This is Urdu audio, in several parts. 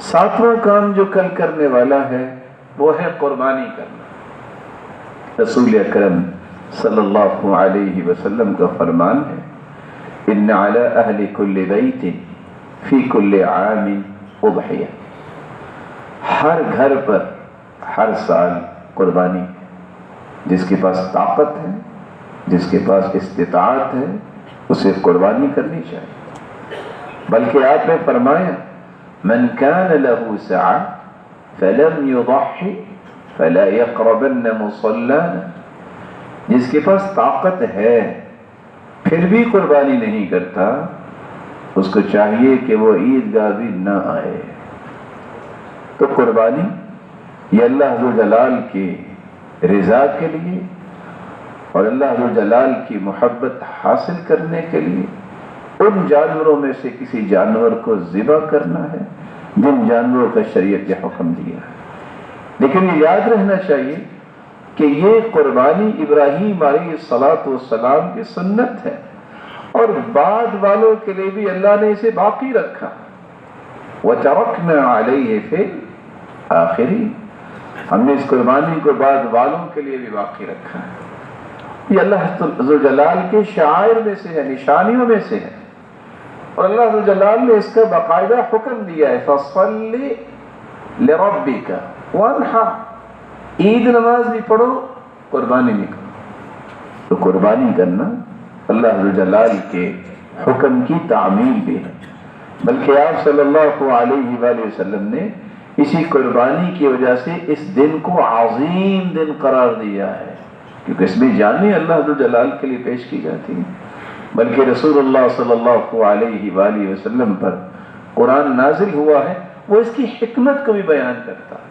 ساتواں کام جو کل کرنے والا ہے وہ ہے قربانی کرنا۔ رسول اکرم صلی اللہ علیہ وسلم کا فرمان ہے، ان علی اہل کل بیت فی کل عام اضحیہ، ہر گھر پر ہر سال قربانی ہے۔ جس کے پاس طاقت ہے، جس کے پاس استطاعت ہے، اسے قربانی کرنی چاہیے۔ بلکہ آپ نے فرمایا من کان له سعة فلم يضحي فلا يقربن مصلانا، جس کے پاس طاقت ہے پھر بھی قربانی نہیں کرتا، اس کو چاہیے کہ وہ عیدگاہ بھی نہ آئے۔ تو قربانی یہ اللہ ذوالجلال کی رضا کے لیے اور اللہ ذوالجلال کی محبت حاصل کرنے کے لیے ان جانوروں میں سے کسی جانور کو ذبح کرنا ہے جن جانوروں کا شریعت نے حکم دیا ہے۔ لیکن یہ یاد رہنا چاہیے کہ یہ قربانی ابراہیم علیہ السلام کی سنت ہے، اور بعد والوں کے لیے بھی اللہ نے اسے باقی رکھا۔ وَتَرَكْنَا عَلَيْهِ فِي الْآخِرِينَ، ہم نے اس قربانی کو بعد والوں کے لیے بھی باقی رکھا ہے۔ یہ اللہ ذوالجلال کے شعائر میں سے ہے، نشانیوں میں سے ہے، اور اللہ ذوالجلال نے اس کا باقاعدہ حکم دیا ہے فَصَلِّ لِرَبِّكَ وَانْحَرْ، عید نماز بھی پڑھو، قربانی بھی کرو۔ تو قربانی کرنا اللہ ذوالجلال کے حکم کی تعمیل بھی ہے، بلکہ آپ صلی اللہ علیہ وآلہ وسلم نے اسی قربانی کی وجہ سے اس دن کو عظیم دن قرار دیا ہے، کیونکہ اس میں جانیں اللہ ذوالجلال کے لیے پیش کی جاتی ہیں۔ بلکہ رسول اللہ صلی اللہ علیہ وآلہ وسلم پر قرآن نازل ہوا ہے، وہ اس کی حکمت کو بھی بیان کرتا ہے۔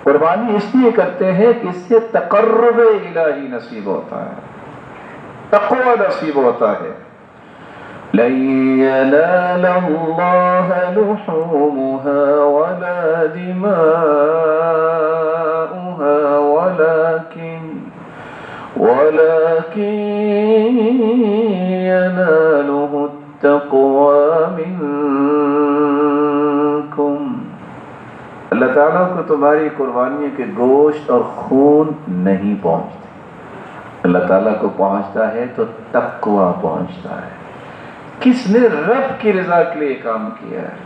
قربانی اس لیے کرتے ہیں کہ اس سے تقرب الہی نصیب ہوتا ہے، تقوی نصیب ہوتا ہے۔ لَن يَنَالَ اللَّهَ لُحُومُهَا وَلَا دِمَاؤُهَا وَلَكِن يَنَالُهُ التَّقْوَى مِنكُمْ، اللہ تعالیٰ کو تمہاری قربانیوں کے گوشت اور خون نہیں پہنچتے، اللہ تعالیٰ کو پہنچتا ہے تو تقوی پہنچتا ہے۔ کس نے رب کی رضا کے لیے کام کیا ہے،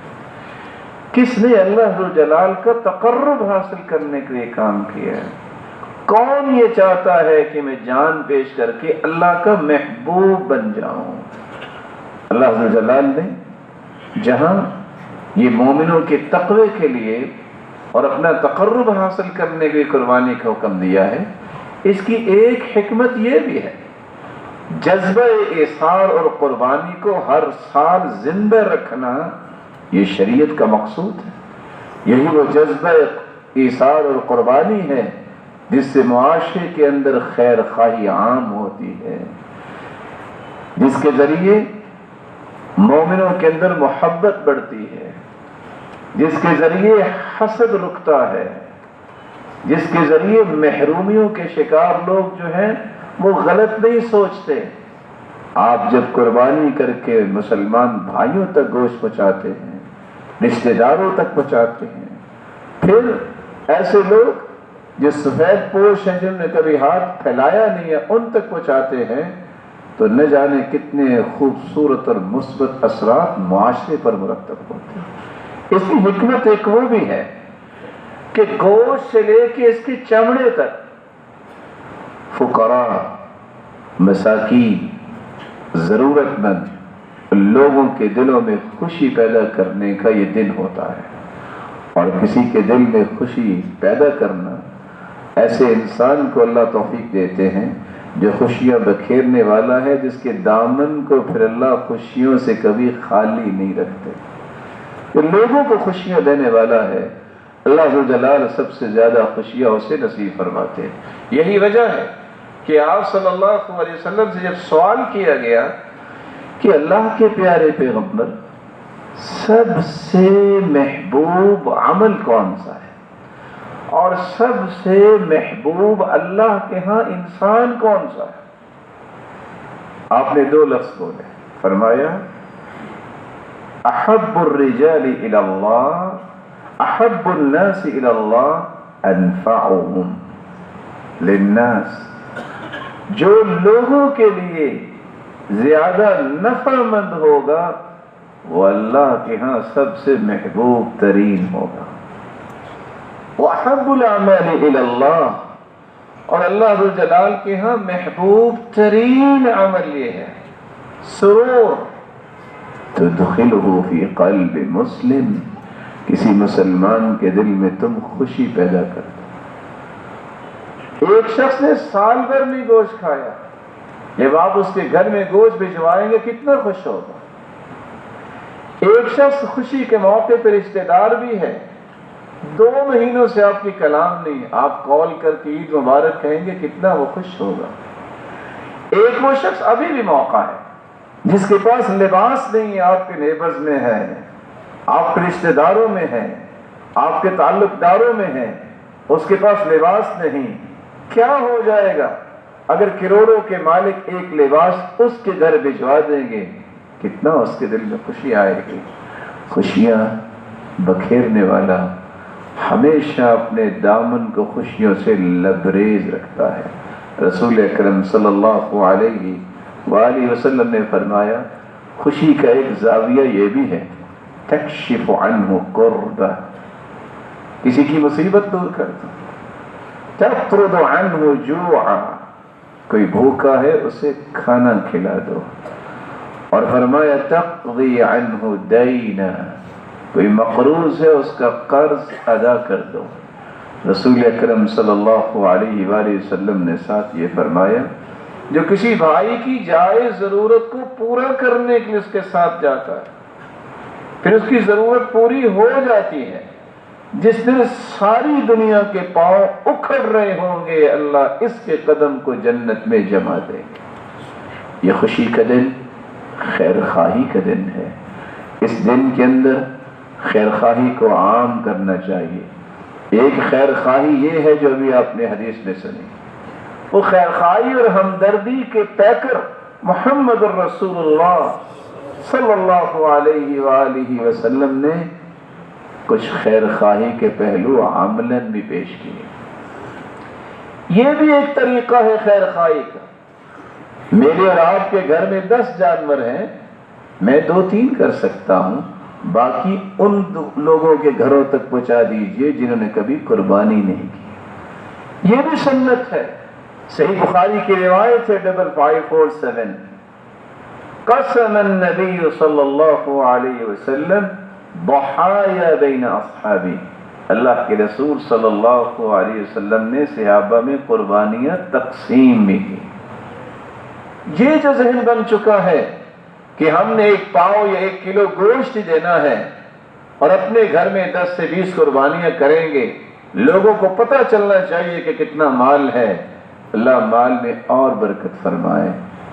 کس نے اللہ ذوالجلال کا تقرب حاصل کرنے کے لیے کام کیا ہے؟ کون یہ چاہتا ہے کہ میں جان پیش کر کے اللہ کا محبوب بن جاؤں؟ اللہ ذوالجلال نے جہاں یہ مومنوں کے تقوی کے لیے اور اپنا تقرب حاصل کرنے کے لیے قربانی کا حکم دیا ہے، اس کی ایک حکمت یہ بھی ہے، جذبہ ایثار اور قربانی کو ہر سال زندہ رکھنا یہ شریعت کا مقصود ہے۔ یہی وہ جذبہ ایثار اور قربانی ہے جس سے معاشرے کے اندر خیر خواہی عام ہوتی ہے، جس کے ذریعے مومنوں کے اندر محبت بڑھتی ہے، جس کے ذریعے حسد رکتا ہے، جس کے ذریعے محرومیوں کے شکار لوگ جو ہیں وہ غلط نہیں سوچتے۔ آپ جب قربانی کر کے مسلمان بھائیوں تک گوشت پہنچاتے ہیں، رشتہ داروں تک پہنچاتے ہیں، پھر ایسے لوگ جو سفید پوش ہیں جنہوں نے کبھی ہاتھ پھیلایا نہیں ہے ان تک پہنچاتے ہیں، تو نہ جانے کتنے خوبصورت اور مثبت اثرات معاشرے پر مرتب ہوتے ہیں۔ اس کی حکمت ایک وہ بھی ہے کہ گوشت سے لے کے اس کے چمڑے تک فقراء، مساکین، ضرورت مند لوگوں کے دلوں میں خوشی پیدا کرنے کا یہ دن ہوتا ہے، اور کسی کے دل میں خوشی پیدا کرنا، ایسے انسان کو اللہ توفیق دیتے ہیں جو خوشیاں بکھیرنے والا ہے، جس کے دامن کو پھر اللہ خوشیوں سے کبھی خالی نہیں رکھتے، جو لوگوں کو خوشیاں دینے والا ہے، اللہ ذوالجلال سب سے زیادہ خوشیاں اسے نصیب فرماتے ہیں۔ یہی وجہ ہے کہ آپ صلی اللہ علیہ وسلم سے جب سوال کیا گیا کہ اللہ کے پیارے پیغمبر، سب سے محبوب عمل کون سا ہے اور سب سے محبوب اللہ کے ہاں انسان کون سا ہے؟ آپ نے دو لفظ بولے، فرمایا احب الرجال الی اللہ احب الناس الى اللہ انفعهم للناس، جو لوگوں کے لیے زیادہ نفع مند ہوگا وہ اللہ کے ہاں سب سے محبوب ترین ہوگا۔ وَأَحَبُّ الْأَعْمَالِ إِلَى اللَّهِ، اور اللہ ذو جلال کے ہاں محبوب ترین عمل یہ ہے سرور تدخلہ فی قلب مسلم، کسی مسلمان کے دل میں تم خوشی پیدا کر دو۔ ایک شخص نے سال بھر نہیں گوشت کھایا، جب آپ اس کے گھر میں گوشت بھجوائیں گے کتنا خوش ہوگا۔ ایک شخص خوشی کے موقع پہ رشتہ دار بھی ہے، 2 مہینوں سے آپ کی کلام نہیں، آپ کال کر کے عید مبارک کہیں گے کتنا وہ خوش ہوگا۔ ایک وہ شخص ابھی بھی موقع ہے جس کے پاس لباس نہیں ہے، آپ کے نیبرز میں ہے، آپ کے رشتہ داروں میں ہے، آپ کے تعلق داروں میں ہے، اس کے پاس لباس نہیں، کیا ہو جائے گا اگر کروڑوں کے مالک ایک لباس اس کے گھر بھجوا دیں گے، کتنا اس کے دل میں خوشی آئے گی۔ خوشیاں بکھیرنے والا ہمیشہ اپنے دامن کو خوشیوں سے لبریز رکھتا ہے۔ رسول اکرم صلی اللہ علیہ وآلہ وسلم نے فرمایا خوشی کا ایک زاویہ یہ بھی ہے، تکشف عنہ کربہ، کسی کی مصیبت دور کر دو، تطرد عنہ جوعا، کوئی بھوکا ہے اسے کھانا کھلا دو، اور فرمایا تقضی عنہ دینا، کوئی مقروض ہے اس کا قرض ادا کر دو۔ رسول اکرم صلی اللہ علیہ وآلہ وسلم نے ساتھ یہ فرمایا جو کسی بھائی کی جائز ضرورت کو پورا کرنے کے لیے اس کے ساتھ جاتا ہے، پھر اس کی ضرورت پوری ہو جاتی ہے، جس دن ساری دنیا کے پاؤں اکھڑ رہے ہوں گے اللہ اس کے قدم کو جنت میں جما دے گے۔ یہ خوشی کا دن خیر خواہی کا دن ہے، اس دن کے اندر خیر خواہی کو عام کرنا چاہیے۔ ایک خیر خواہی یہ ہے جو ابھی آپ نے حدیث میں سنی، وہ خیر خواہی اور ہمدردی کے پیکر محمد الرسول اللہ صلی اللہ علیہ وآلہ وسلم نے کچھ خیر خواہی کے پہلو عملاً بھی پیش کیے۔ یہ بھی ایک طریقہ ہے خیر خواہی کا۔ میرے اور آپ کے گھر میں 10 جانور ہیں، میں 2-3 کر سکتا ہوں، باقی ان لوگوں کے گھروں تک پہنچا دیجئے جنہوں نے کبھی قربانی نہیں کی۔ یہ بھی سنت ہے۔ صحیح بخاری کی روایت ہے 5547، قسم النبی صلی اللہ علیہ وسلم ضحایا بین اصحابی، اللہ کے رسول صلی اللہ علیہ وسلم نے صحابہ میں قربانیاں تقسیم بھی کی۔ یہ جو ذہن بن چکا ہے کہ ہم نے 1 پاؤ یا 1 کلو گوشت دینا ہے اور اپنے گھر میں 10 سے 20 قربانیاں کریں گے، لوگوں کو پتہ چلنا چاہیے کہ کتنا مال ہے، اللہ مال میں اور برکت فرمائے،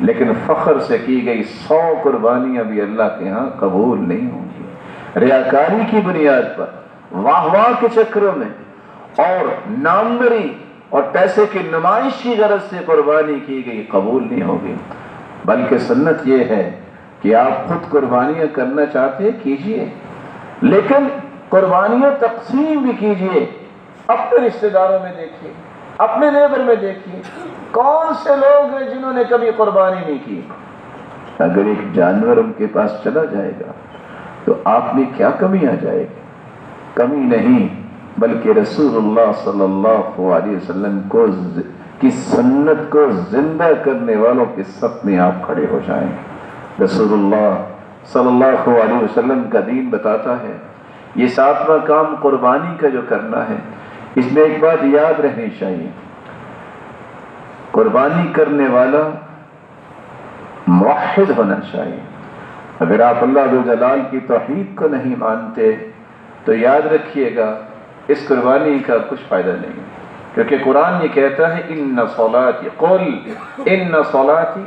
لیکن فخر سے کی گئی 100 قربانیاں بھی اللہ کے ہاں قبول نہیں ہوں گی۔ ریاکاری کی بنیاد پر، واہ واہ کے چکروں میں اور ناموری اور پیسے کی نمائش کی غرض سے قربانی کی گئی قبول نہیں ہوگی۔ بلکہ سنت یہ ہے کہ آپ خود قربانیاں کرنا چاہتے ہیں کیجئے، لیکن قربانیاں تقسیم بھی کیجئے۔ اپنے رشتہ داروں میں دیکھیے، اپنے نیبر میں دیکھیے، کون سے لوگ ہیں جنہوں نے کبھی قربانی نہیں کی۔ اگر ایک جانور ان کے پاس چلا جائے گا تو آپ میں کیا کمی آ جائے گی؟ کمی نہیں، بلکہ رسول اللہ صلی اللہ علیہ وسلم کی سنت کو زندہ کرنے والوں کے صف میں آپ کھڑے ہو جائیں۔ رسول اللہ صلی اللہ علیہ وسلم کا دین بتاتا ہے یہ 7واں کام قربانی کا جو کرنا ہے، اس میں ایک بات یاد رہنی چاہیے، قربانی کرنے والا موحد ہونا چاہیے۔ اگر آپ اللہ ذو جلال کی توحید کو نہیں مانتے تو یاد رکھیے گا اس قربانی کا کچھ فائدہ نہیں، کیونکہ قرآن یہ کہتا ہے ان صلاتی قل ان صلاتی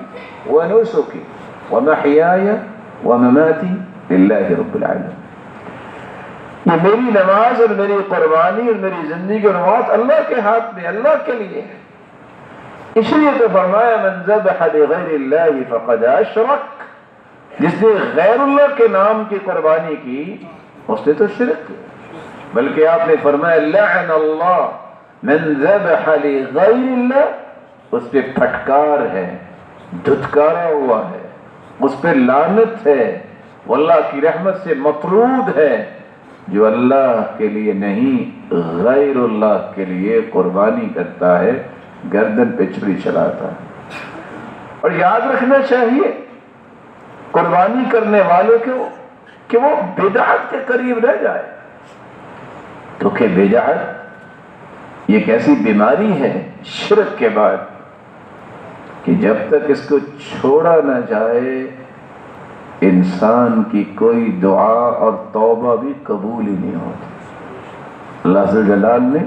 ونسکی ومحیای ومماتی للہ رب العالمین، یہ میری نماز اور میری قربانی اور میری زندگی اور موت اللہ کے ہاتھ میں، اللہ کے لیے ہے۔ اس لیے تو فرمایا من ذبح لغیر اللہ فقد اشرک، جس نے غیر اللہ کے نام کی قربانی کی اس نے تو شرک کیا۔ بلکہ آپ نے فرمایا لعن اللہ من ذبح لغیر اللہ، اس پہ پھٹکار ہے، دھتکارا ہوا ہے، اس پہ لعنت ہے، وہ اللہ کی رحمت سے مطرود ہے، جو اللہ کے لیے نہیں غیر اللہ کے لیے قربانی کرتا ہے، گردن پہ چھری چلاتا ہے۔ اور یاد رکھنا چاہیے قربانی کرنے والے کو کہ وہ بدعت کے قریب رہ جائے، کیونکہ بدعت یہ ایک ایسی بیماری ہے شرک کے بعد کہ جب تک اس کو چھوڑا نہ جائے انسان کی کوئی دعا اور توبہ بھی قبول ہی نہیں ہوتی۔ اللہ عز و جلال نے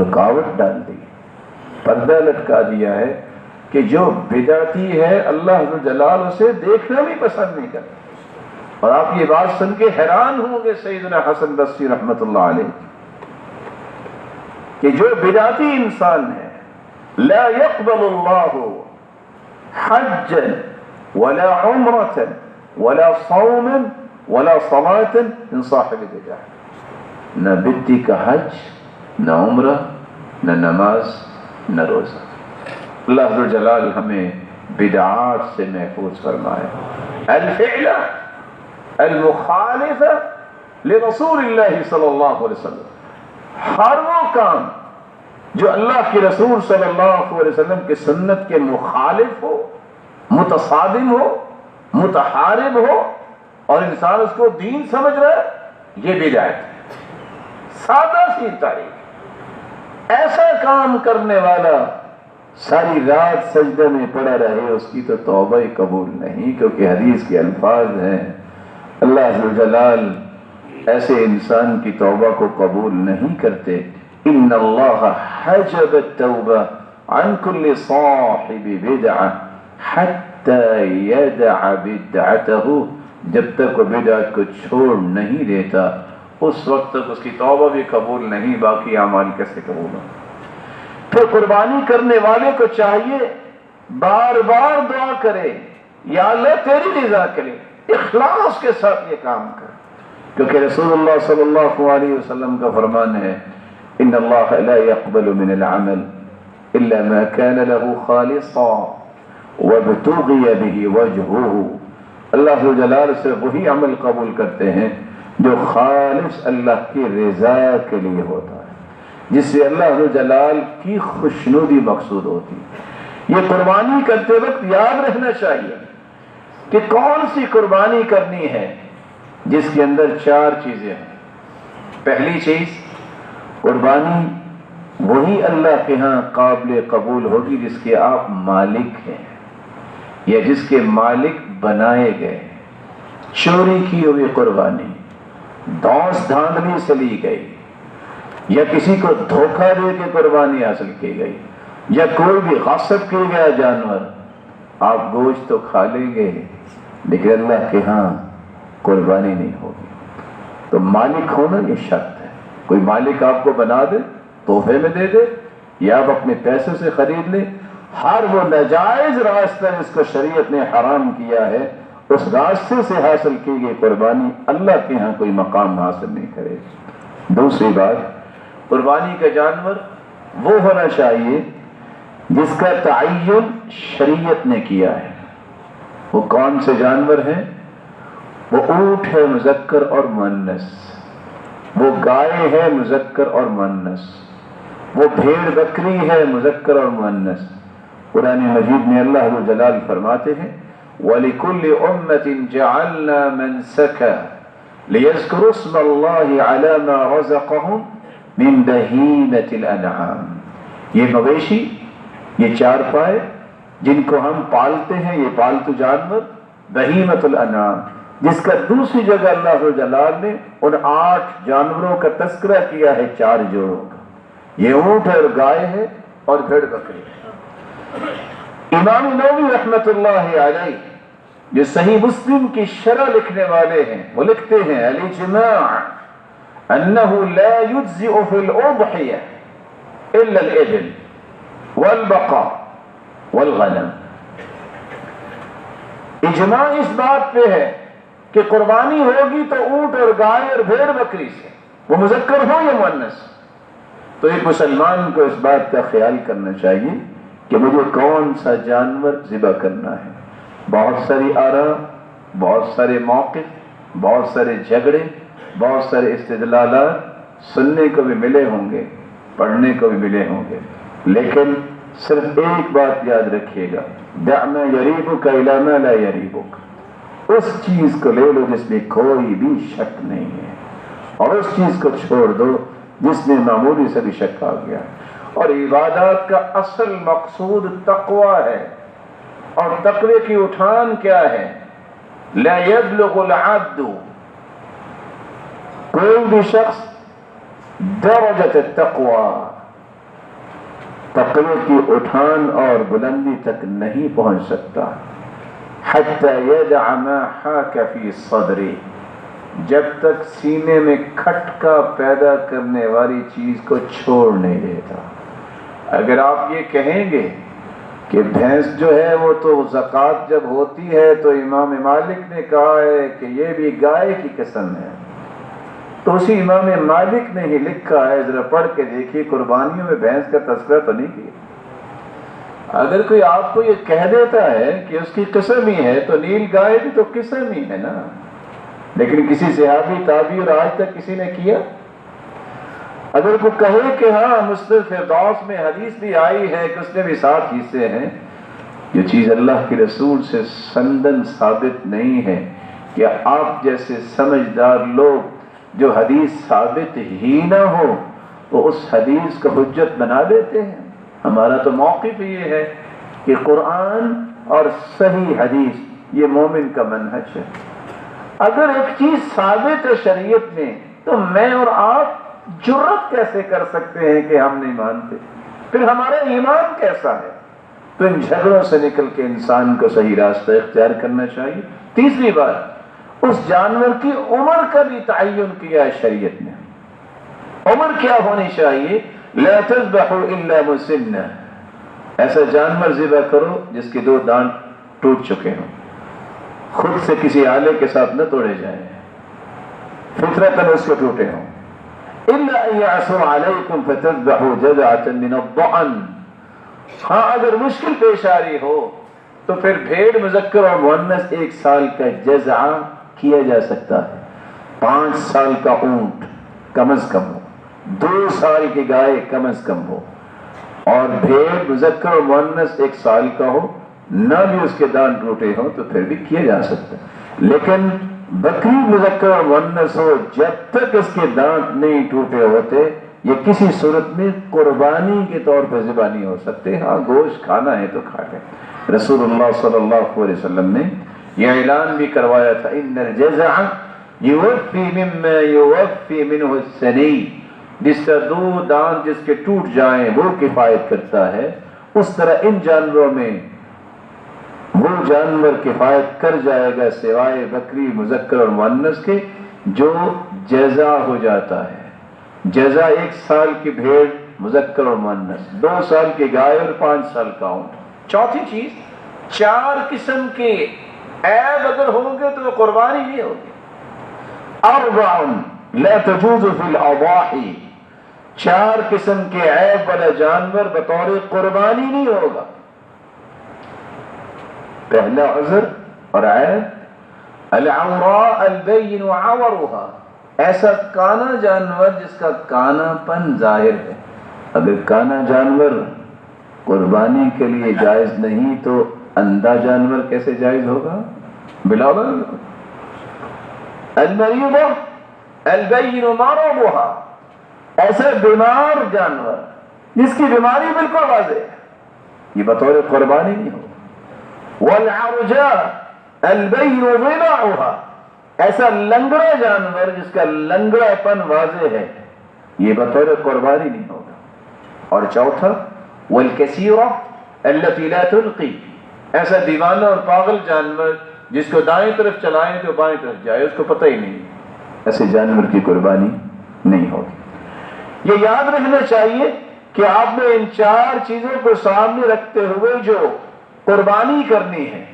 رکاوٹ ڈال دی، پردہ لٹکا دیا ہے کہ جو بدعتی ہے اللہ عز و جلال اسے دیکھنا بھی پسند نہیں کرتا۔ اور آپ یہ بات سن کے حیران ہوں گے سیدنا حسن بصری رحمت اللہ علیہ کہ جو بدعتی انسان ہے لا يقبل اللہ حجا ولا عمرة ولا صوم ولا صلاة من صاحب بدعہ، نہ بدعتی کا حج، نہ عمرہ، نہ نماز، نہ روزہ۔ اللہ عز و جلال ہمیں بدعات سے محفوظ فرمائے۔ الفعل المخالف لرسول اللہ صلی اللہ علیہ وسلم، ہر وہ کام جو اللہ کے رسول صلی اللہ علیہ وسلم کی سنت کے مخالف ہو، متصادم ہو، متحارب ہو اور انسان اس کو دین سمجھ رہا ہے، یہ بدعت ہے۔ سادہ سی تعریف، ایسا کام کرنے والا ساری رات سجدے میں پڑا رہے اس کی تو توبہ ہی قبول نہیں، کیونکہ حدیث کے الفاظ ہیں اللہ عز و جلال ایسے انسان کی توبہ کو قبول نہیں کرتے۔ ان اللہ حجب التوبہ عن کل صاحب بدعہ حتی یدع بدعته، جب تک وہ بدعت کو چھوڑ نہیں دیتا اس وقت تک اس کی توبہ بھی قبول نہیں، باقی اعمال کیسے قبول ہو؟ پھر قربانی کرنے والے کو چاہیے بار بار دعا کرے یا اللہ تیری رضا کے لیے، اخلاص کے ساتھ یہ کام کر، کیونکہ رسول اللہ صلی اللہ علیہ وسلم کا فرمان ہے ان اللہ لا يقبل من العمل الا ما كان له خالصا وابتغي به وجهه، اللہ جلال سے وہی عمل قبول کرتے ہیں جو خالص اللہ کی رضا کے لیے ہوتا ہے، جس سے اللہ جلال کی خوشنودی مقصود ہوتی ہے۔ یہ قربانی کرتے وقت یاد رہنا چاہیے کہ کون سی قربانی کرنی ہے، جس کے اندر چار چیزیں ہیں۔ پہلی چیز، قربانی وہی اللہ کے ہاں قابل قبول ہوگی جس کے آپ مالک ہیں یا جس کے مالک بنائے گئے۔ چوری کی ہوئی قربانی، دھوس دھاندلی سے لی گئی، یا کسی کو دھوکہ دے کے قربانی حاصل کی گئی، یا کوئی بھی غصب کیا گیا جانور، آپ گوشت تو کھا لیں گے لیکن اللہ کے ہاں قربانی نہیں ہوگی۔ تو مالک ہونا یہ شرط ہے۔ کوئی مالک آپ کو بنا دے، تحفے میں دے دے، یا آپ اپنے پیسے سے خرید لیں، ہر وہ ناجائز راستہ جس کو شریعت نے حرام کیا ہے اس راستے سے حاصل کی گئی قربانی اللہ کے ہاں کوئی مقام حاصل نہیں کرے۔ دوسری بات، قربانی کا جانور وہ ہونا چاہیے جس کا تعین شریعت نے کیا ہے۔ وہ کون سے جانور ہیں؟ وہ اونٹ ہے مذکر اور مؤنث، وہ گائے ہے مذکر اور مؤنث، وہ بھیڑ بکری ہے مذکر اور مؤنث۔ قرآن مجید میں اللہ جلال فرماتے ہیں وَلِكُلِّ أُمَّةٍ جَعَلْنَا مَنْسَكًا لِيَذْكُرُوا اسْمَ اللَّهِ عَلَى مَا رَزَقَهُمْ مِنْ بَهِيمَةِ الْأَنْعَامِ، یہ مویشی، یہ چار پائے جن کو ہم پالتے ہیں، یہ پالتو جانور بہیمۃ الانعام، جس کا دوسری جگہ اللہ جلال نے ان 8 جانوروں کا تذکرہ کیا ہے 4 جوڑوں کا، یہ اونٹ ہے اور گائے ہے اور بھیڑ بکری ہے۔ امام نووی رحمت اللہ علیہ جو صحیح مسلم کی شرح لکھنے والے ہیں، وہ لکھتے ہیں الاجماع انہ لا یجزئ فی الاضحیہ الا الابل والبقر والغنم۔ اجماع اس بات پہ ہے کہ قربانی ہوگی تو اونٹ اور گائے اور بھیڑ بکری سے، وہ مذکر ہو یا مؤنث. تو ایک مسلمان کو اس بات کا خیال کرنا چاہیے کہ مجھے کون سا جانور ذبح کرنا ہے. بہت ساری آراء، بہت سارے موقف، بہت سارے جھگڑے، بہت سارے استدلالات سننے کو بھی ملے ہوں گے، پڑھنے کو بھی ملے ہوں گے، لیکن صرف ایک بات یاد رکھیے گا، دع ما یریبک الی ما لا یریبک. اس چیز کو لے لو جس میں کوئی بھی شک نہیں ہے، اور اس چیز کو چھوڑ دو جس میں معمولی سے بھی شک آ گیا. اور عبادات کا اصل مقصود تقوی ہے. اور تقوی کی اٹھان کیا ہے؟ لا یبلغ العبد، کوئی بھی شخص درجۃ التقوی، تقوی کی اٹھان اور بلندی تک نہیں پہنچ سکتا حتی یدع ما حاک فی صدری، جب تک سینے میں کھٹکا پیدا کرنے والی چیز کو چھوڑ نہیں دیتا. اگر آپ یہ کہیں گے کہ بھینس جو ہے وہ تو زکوٰۃ جب ہوتی ہے تو امام مالک نے کہا ہے کہ یہ بھی گائے کی قسم ہے، تو اسی امام مالک نے ہی لکھا ہے، ذرا پڑھ کے دیکھیے قربانیوں میں بھینس کا تذکرہ تو نہیں کیا. اگر کوئی آپ کو یہ کہہ دیتا ہے کہ اس کی قسم ہی ہے تو نیل گائے بھی تو قسم ہی ہے نا، لیکن کسی صحابی تابعی اور آج تک کسی نے کیا؟ اگر کوئی کہے کہ ہاں مسند فردوس میں حدیث بھی آئی ہے کہ اس نے بھی 7 حصے ہیں، یہ چیز اللہ کے رسول سے سندن ثابت نہیں ہے کہ آپ جیسے سمجھدار لوگ جو حدیث ثابت ہی نہ ہو وہ اس حدیث کو حجت بنا دیتے ہیں. ہمارا تو موقف یہ ہے کہ قرآن اور صحیح حدیث یہ مومن کا منہج ہے. اگر ایک چیز ثابت ہے شریعت میں تو میں اور آپ جرت کیسے کر سکتے ہیں کہ ہم نہیں مانتے؟ پھر ہمارا ایمان کیسا ہے؟ تو ان جھگڑوں سے نکل کے انسان کو صحیح راستہ اختیار کرنا چاہیے. تیسری بات، اس جانور کی عمر کا بھی تعین کیا ہے شریعت نے. عمر کیا ہونی چاہیے؟ لا تذبحوا الا مسنہ، ایسا جانور ذبح کرو جس کے 2 دانت ٹوٹ چکے ہوں، خود سے کسی آلے کے ساتھ نہ توڑے جائیں، فطرتاً اس کو ٹوٹے ہوں. الا ان يعثر عليكم فتذبحوا جذعة من الضأن، ہاں اگر مشکل پیش آ رہی ہو تو پھر بھیڑ مذکر اور مؤنث 1 سال کا جذع کیا جا سکتا ہے. 5 سال کا اونٹ کم از کم ہو، 2 سال کی گائے کم از کم ہو، اور بھیڑ مذکر اور مؤنث 1 سال کا ہو، نہ بھی اس کے دانت ٹوٹے ہوں تو پھر بھی کیا جا سکتا ہے. لیکن بکری مذکر اور مؤنث ہو جب تک اس کے دانت نہیں ٹوٹے ہوتے یہ کسی صورت میں قربانی کے طور پر ذبح نہیں ہو سکتے. ہاں گوشت کھانا ہے تو کھا لیں. رسول اللہ صلی اللہ علیہ وسلم نے یہ اعلان بھی کروایا تھا، ان الجزع یوفی مما یوفی منہ السنی، جس طرح 2 دانت جس کے ٹوٹ جائیں وہ کفایت کرتا ہے، اس طرح ان جانوروں میں وہ جانور کفایت کر جائے گا سوائے بکری مذکر اور مؤنث کے جو جزع ہو جاتا ہے. جزع 1 سال کی بھیڑ مذکر اور مؤنث، 2 سال کی گائے اور 5 سال کا اونٹ. چوتھی چیز، 4 قسم کے عیب اگر ہوں گے تو قربانی نہیں ہوگی. 4 لا تجوز فی الاضاحی، 4 قسم کے عیب والا جانور بطور قربانی نہیں ہوگا. پہلا عذر اور عیب، العوراء البین عورها، ایسا کانا جانور جس کا کانا پن ظاہر ہے. اگر کانا جانور قربانی کے لیے جائز نہیں تو اندھا جانور کیسے جائز ہوگا؟ بلاول. المریضہ البین مرضها، ایسا بیمار جانور جس کی بیماری بالکل واضح ہے، یہ بطور قربانی نہیں ہوگا. والعرجاء البین ضلعها، ایسا لنگڑا جانور جس کا لنگڑا پن واضح ہے، یہ بطور قربانی نہیں ہوگا. اور چوتھا، والکثیرہ التي لا تلقی، ایسا دیوانہ اور پاگل جانور جس کو دائیں طرف چلائیں تو بائیں طرف جائے، اس کو پتہ ہی نہیں، ایسے جانور کی قربانی نہیں ہوگی. یہ یاد رکھنا چاہیے کہ آپ نے ان 4 چیزوں کو سامنے رکھتے ہوئے جو قربانی کرنی ہے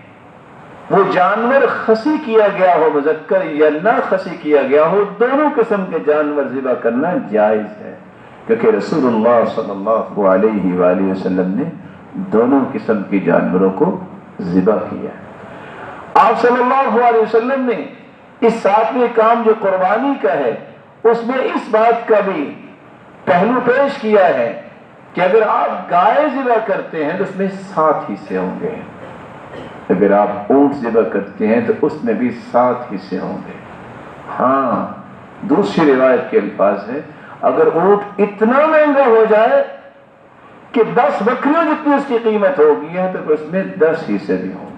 وہ جانور خسی کیا گیا ہو مذکر یا نہ خسی کیا گیا ہو، دونوں قسم کے جانور ذبح کرنا جائز ہے، کیونکہ رسول اللہ صلی اللہ علیہ وآلہ وسلم نے دونوں قسم کے جانوروں کو ذبح کیا۔ آپ صلی اللہ علیہ وسلم نے اس ساتویں کام جو قربانی کا ہے اس میں اس بات کا بھی پہلو پیش کیا ہے کہ اگر آپ گائے ذبح کرتے ہیں تو اس میں 7 حصے ہوں گے، اگر آپ اونٹ ذبح کرتے ہیں تو اس میں بھی 7 حصے ہوں گے۔ ہاں، دوسری روایت کے الفاظ ہے اگر اونٹ اتنا مہنگا ہو جائے کہ 10 بکریوں جتنی اس کی قیمت ہوگی ہے تو اس میں 10 حصے بھی ہوں گے۔